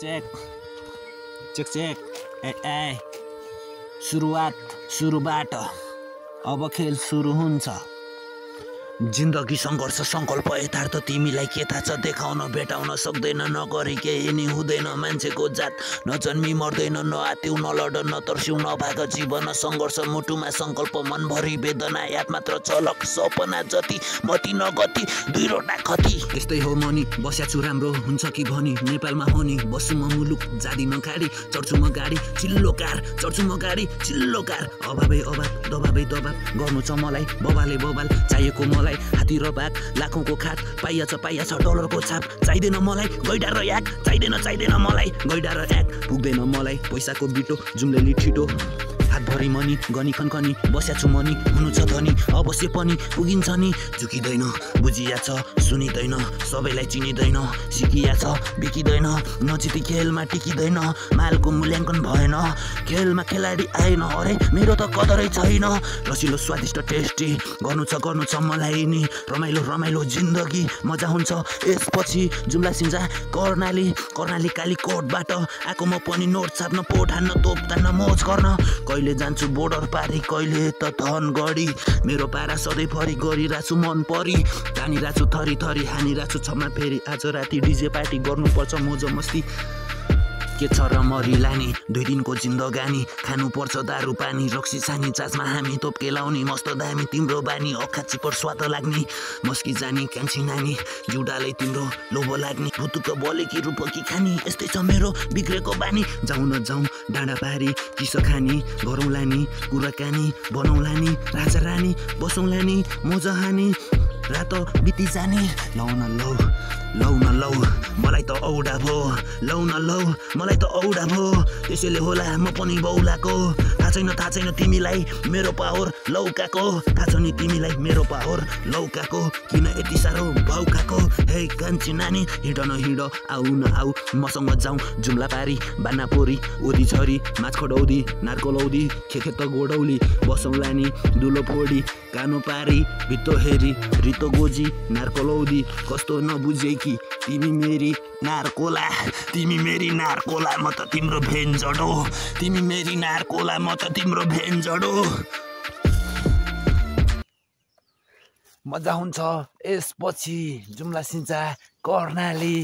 Check check check ए सुरुबाट अब खेल सुरु हुन्छ। जिन्दगी सङ्घर्ष सङ्कल्प यथार्थ तिमीलाई के थाहा छ देखाउन भेटाउन सक्दैन नगरी केही नि हुँदैन मान्छेको जात नजन्मी मर्दैन नआत्यौ नलड नतर्स्यौ नभाग जीवन सङ्घर्ष मुटुमा सङ्कल्प मनभरि वेदना याद मात्र झलक सपना जति मति नगति दुईवटा खती त्यस्तै हो मनी बस्या छु राम्रो हुन्छ कि भनी नेपालमा हो नि बस्छु म मुलुक जादिन खाडी चढ्छु म गाडी चिल्लो कार चढ्छु म गाडी चिल्लो कार अभावै अभाव दबाबै दबाब गर्नु छ मलाई बबाले बबाल चाहिएको मलाई हाती र बाघ लाखौँको खात पाइया छ डलरको छाप चाहिँदैन मलाई गैडा र याक चाहिँदैन मलाई गैडा र याक पुग्दैन मलाई पैसाको बिटो जुम्लेली छिटो हातभरि मनी गनी खनखनी बस्या छु मनी हुनु छ धनी अवश्य पनि पुगिन्छ नि झुकिँदैन बुझिया छ सुनिँदैन सबैलाई चिनिँदैन सिकिया छ बिकिँदैन नजिती खेलमा टिकिँदैन मालको मूल्याङ्कन भएन खेलमा खेलाडी आएन अरे मेरो त कदरै छैन रसिलो स्वादिष्ट टेस्टी गर्नु छ मलाई नि रमाइलो जिन्दगी मजा हुन्छ यसपछि जुम्ला सिन्जा कर्णाली कालीकोटबाट आएको म पनि नोट छाप्न पोट हान्न तोप तान्न मोज गर्न कहिले जान्छु बोर्डर पारी कहिले त धनगढी मेरो पारा सधैँभरि गरिरहेछु मन परी तानिरहेछु थरी हानिरहेछु क्षमा फेरि आज राति डिजे पार्टी गर्नुपर्छ मोज मस्ती के छ र मरी लाने 2 दिनको जिन्दगानी खानुपर्छ दारु पानी रक्सी सानी चाचमा हामी तोप केलाउने मस्त दामी तिम्रो बानी अखा चिपर स्वाद लाग्ने मस्की जानी कान्छी नानी जुडालै तिम्रो लोभो लाग्ने भुतुक बोले कि रूप कि खानी यस्तै छ मेरो बिग्रेको बानी जाउँ न जाउँ डाँडा पारी किसो खानी गरौँला नि कुराकानी बनाउँला नि राजा रानी बसौँला नि मोजा हानी रात बिति जाने लौ न लौ मलाई त औडा भो लौ न लौ मलाई त औडा भो त्यसैले होला म पनि बौलाको थाहा छैन तिमीलाई मेरो पावर लौकाको थाहा छ नि तिमीलाई मेरो पावर लौकाको किन यति साह्रो भौकाको हे कान्छी नानी हिँड न हिँड आऊ न आऊ मसँग जाउँ जुम्ला पारी बान्ना पोरी ओदी छरी माछ खडौदी नार्कोलौदी खेत गोडौली बसौँला नि दुलो फोडी कानो पारी भित्तो हेरी रितो गोजी नार्कोलौदी कस्तो नबुझे कि तिमी मेरी नार्कोला म त तिम्रो भेन जडो तिमी मेरी नार्कोला म त तिम्रो भेन जडो मजा हुन्छ यसपछि जुम्ला सिन्जा कर्णाली